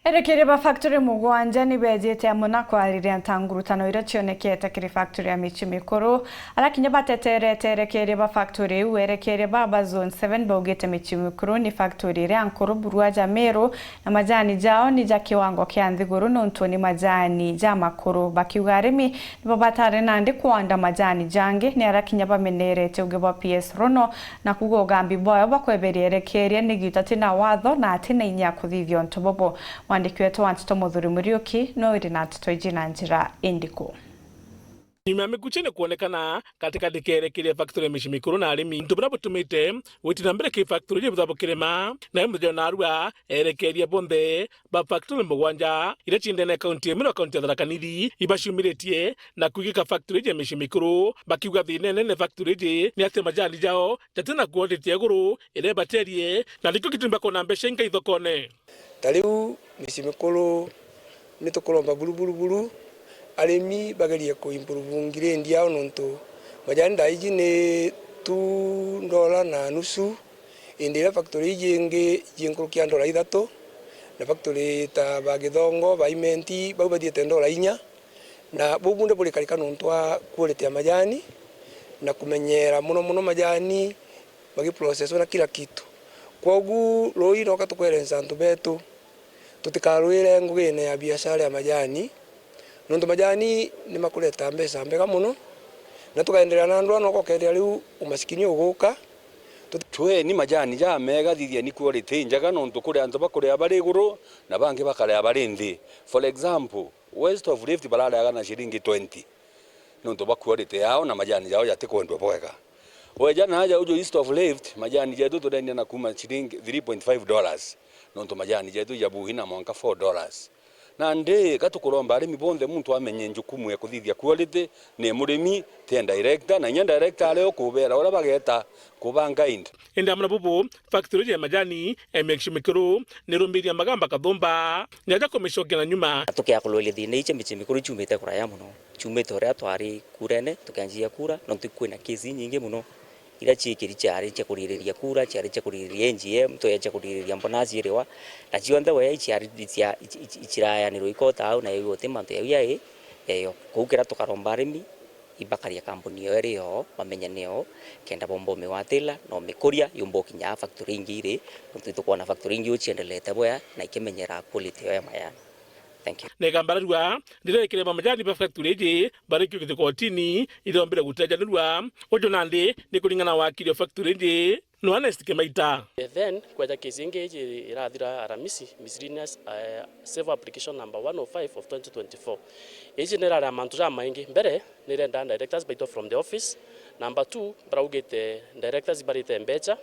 Erekere ba factory mugwanja ni bejete amuna kwariria ntangurutano ira cionekete kiri factory ya michi mikuru arakinya bateterete erekere ba factory erekere ba zone 7 baugete michi mikuru ni factory ira nkuru Buruaja Meru na majani jao ni ja kiwango kia nthiguru nontu ni majani ja makuru bakiuga arimi ni babatare nandi kwanda majani jange ni arakinya bamenerete uge ba PS Rono na kugo gambi boyo bakweberi erekere ni gitatina watho na atina inya kuthithio ntobobo mwandiki wetu Wantito Muthuri Muriuki no iri na tutoiji na njira indiko. Nimekuchene kuonekana katika dikerekire factory ya michi mikuru na arimi ntubura butumite witina mbere ki factory je butabo kirema na imuthe na arua erekeria bonde ba factory mugwanja ire chindene county emiro county ya Tharaka Nithi ibashumiretie na kugika factory je michi mikuru bakiuga thinene ne factory je ni ate majani jao tatena kuodetie guru ire baterie na liko kitumba kona mbeshe ngai thokone tariu michi mikuru nitukuromba buru arimi bagaria ko improve ngirende yao nonto majani daiji ne $2 na nusu indira factory jenge jenkurukia $3 na factory ta bagithongo baimenti baubadie $4 na bubunde buli kalika nonto a quality ya majani na kumenyera muno majani bagi process na kila kitu kwogu roi no katukweleza ntu betu tutikarwire ngugine ya biashara ya majani nonto majani ni makuleta mbesa mbega muno na tukaendelea na ndwa no kokeria riu umasikini uguka twe ni majani ja mega thithia ni quality njaga nonto kuri antu bakuri bari iguru na bangi bakari bari nthi. For example, West of Rift bararaga na shilingi 20 nonto ba quality yao na majani yao yatikwendwa bwega weja na haja ujo East of Rift majani jetu tudendia na kuma shilingi $3.5 nonto majani jetu ya buhina mwanka $4 na nde katukuromba arimi bonde muntu amenye njukumu ya kuthithia quality ne murimi te director na nya director leo kubera ora bageta kubanga indi enda amna bubu factory ya majani michi mikuru nirumbiria magamba kathumba nyaja komishokia na nyuma tukia kulole thine iche michi mikuru chumite kuraya muno chumite ora twari kurene tukanjia kura no tukwina kesi nyingi muno ira chikiri chari cha kuririria kura chari cha kuririria NGM to ya cha kuririria mbonazi rewa na chionda we ichari ichiraya ni roikota au na yote manto ya yo kukira tukaromba arimi ibakaria kampuni yo rio bamenyaneo kenda bombo mewatela no mikuria yumbo kinya factory ngire ntu tukona factory ngi uchiendelete boya na ikemenyera quality ya mayani. Thank you. Negambarua ndirekire majani ba factory je barikyo kitikotini irombere gutajanirwa ojo nande ni kuringana wakiri factory je no honest kemaita then kwa kizinge je irathira aramisi miscellaneous save application number 105 of 2024 general amount ya maingi mbere ni renda directors baito from the office. Number 2 braugete directors barite mbecha.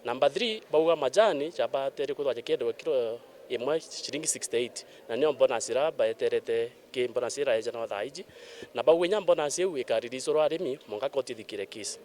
Number 3 bauga majani chapa tere kwa kiedo kilo imwe shilingi 68 na niyo bonus ira baeterete ke bonus ira eja na thaiji na bawenya bonus eu ikaririzo rwa arimi monga kotithikire kisi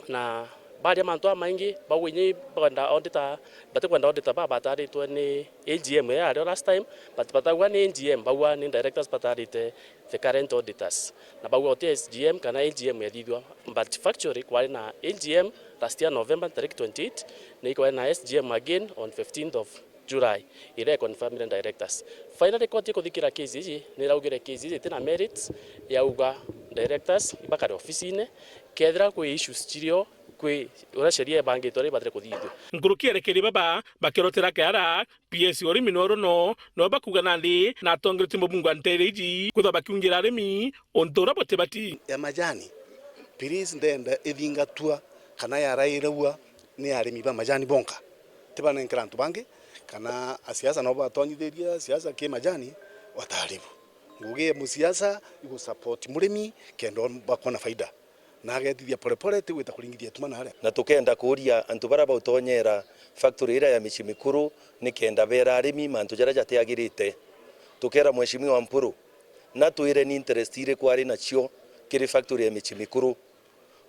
na baada ya manto maingi bawenye banda auditor batakwenda auditor baba tari to ni AGM ya last time but batagwa ni AGM bawa ni directors batarite the current auditors na bawa SGM kana AGM ya didwa but factory kwa na AGM last year November 28 na iko na SGM again on 15th of July ire confirmed directors finally court ikuthikira case ici ni raugire case ici tena merits ya uga directors ibakari office-ine kethira kwi issues chirio kwi ura sheria bangitore badre kuthithio nguruki erekeri baba bakirotera kara PS orimi no bakuga nandi na tongiriti mubungu antereji kutha bakiungira arimi ontora bote bati ya majani please ndenda ithingatua kana ya rairaua ni arimi ba majani bonka tibana nkrantu bangi kana siasa no batonyithiria siasa ke majani wataribu nguge musiasa igo support murimi kendo bakona faida na agethithia polepole tiwita kuringithia tumana haria na tukenda kuria antu bara bautonyera factory ira ya michi mikuru ni kenda bera arimi mantu jara jatiagirite tukera mheshimiwa Mpuru na tuire ni interest ire kwari na cio kiri factory ya michi mikuru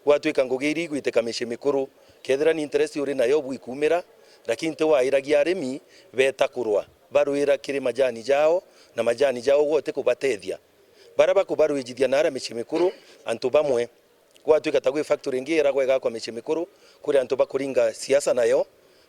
watuika ngugiri gwiteka michi mikuru kethira ni interest uri nayo bwikumira lakini to wairagia arimi beta kurwa baruira kiri majani jao na majani jao gote kubatethia baraba kubaruijithia na ara michi mikuru antu bamwe kwa tuika tagwe factory ngira gwega kwa michi mikuru kuri antu bakuringa siasa nayo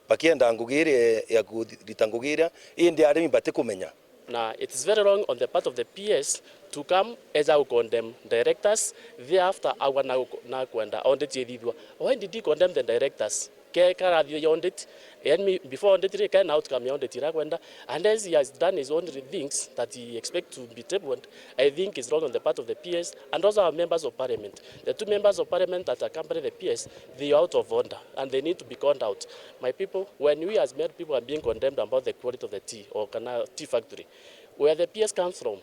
bakienda ngugire ya kurita ngugire indi arimi bate kumenya. Now, it is very wrong on the part of the PS to come as I condemn directors. Thereafter, I want na kwenda audit yedidwa. Why did he condemn the directors? Kara the audit, and me before audit he can outcome audit kwenda, and as he has done his own things that he expect to be tabled, I think is wrong on the part of the PS and also our members of parliament. The two members of parliament that accompany the PS, they are out of order and they need to be called out. My people, when we as made people are being condemned about the quality of the tea or tea factory, where the PS comes from,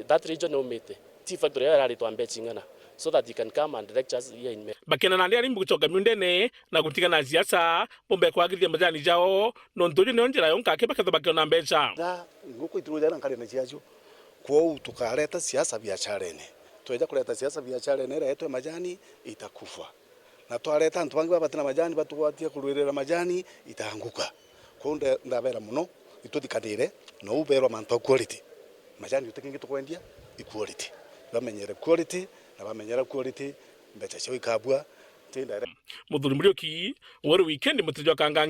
that region omete tea factory ya to chingana, so that you can come and lectures here in bakena na ndia rimbu kutoka miundene na gutika na siasa pombe kwa githia majani jao nontoje ne onjera yonka ke bakatho bakona mbecha da nguko itruja na kale na chiacho kwa tukaleta siasa biacharene tueja kuleta siasa biacharene retwe majani itakufa na twaleta antu bangi babatina majani batugwatia kurwirira majani itaanguka kwa ndabera muno ituthikanire no ubero manto quality majani utekingi tukwendia equality bamenyere quality na bamenyera quality mbecha cio ikabua muthuri Muriuki wori weekend mutijwa kangangi